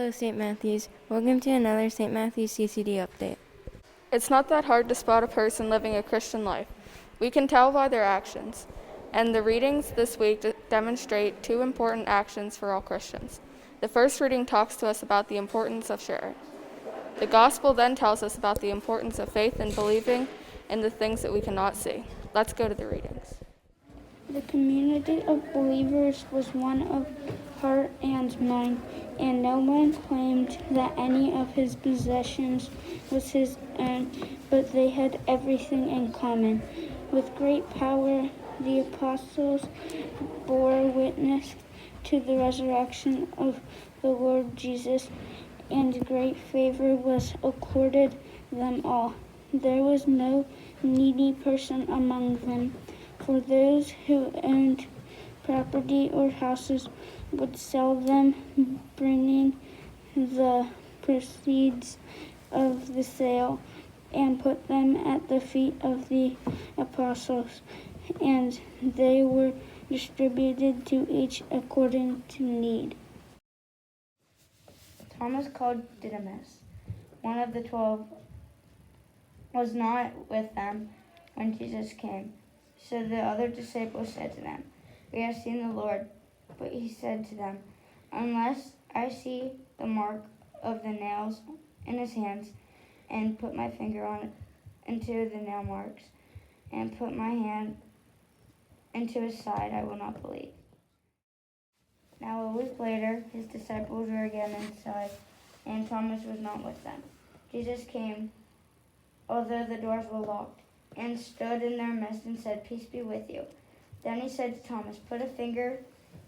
Hello, St. Matthews. Welcome to another St. Matthews CCD update. It's not that hard to spot a person living a Christian life. We can tell by their actions. And the readings this week demonstrate two important actions for all Christians. The first reading talks to us about the importance of sharing. The gospel then tells us about the importance of faith and believing in the things that we cannot see. Let's go to the readings. The community of believers was one of heart and mind, and no one claimed that any of his possessions was his own, but they had everything in common. With great power, the apostles bore witness to the resurrection of the Lord Jesus, and great favor was accorded them all. There was no needy person among them, for those who owned property or houses would sell them, bringing the proceeds of the sale and put them at the feet of the apostles, and they were distributed to each according to need. Thomas, called Didymus, one of the 12, was not with them when Jesus came. So the other disciples said to them, "We have seen the Lord." But he said to them, "Unless I see the mark of the nails in his hands, and put my finger into the nail marks, and put my hand into his side, I will not believe." Now a week later, his disciples were again inside, and Thomas was not with them. Jesus came, although the doors were locked, and stood in their midst and said, "Peace be with you." Then he said to Thomas, "Put a finger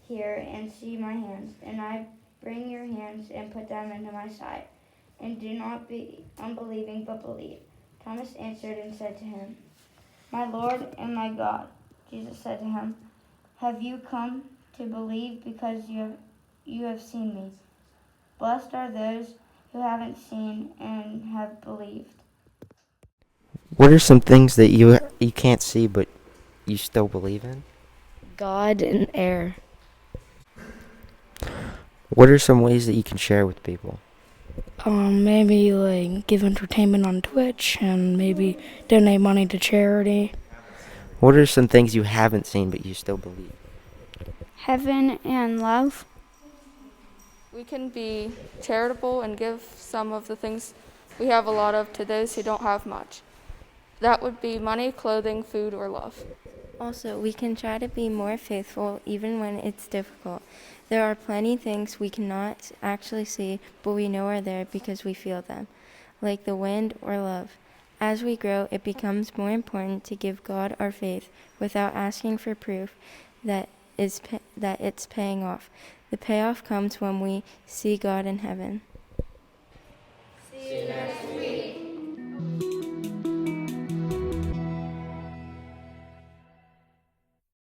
here and see my hands, and I bring your hands and put them into my side. And do not be unbelieving, but believe." Thomas answered and said to him, "My Lord and my God." Jesus said to him, "Have you come to believe because you have seen me? Blessed are those who haven't seen and have believed." What are some things that you can't see but you still believe in? God and air. What are some ways that you can share with people? Maybe like give entertainment on Twitch and maybe donate money to charity. What are some things you haven't seen but you still believe? Heaven and love. We can be charitable and give some of the things we have a lot of to those who don't have much. That would be money, clothing, food, or love. Also, we can try to be more faithful even when it's difficult. There are plenty things we cannot actually see, but we know are there because we feel them, like the wind or love. As we grow, it becomes more important to give God our faith without asking for proof that it's paying off. The payoff comes when we see God in heaven. See you next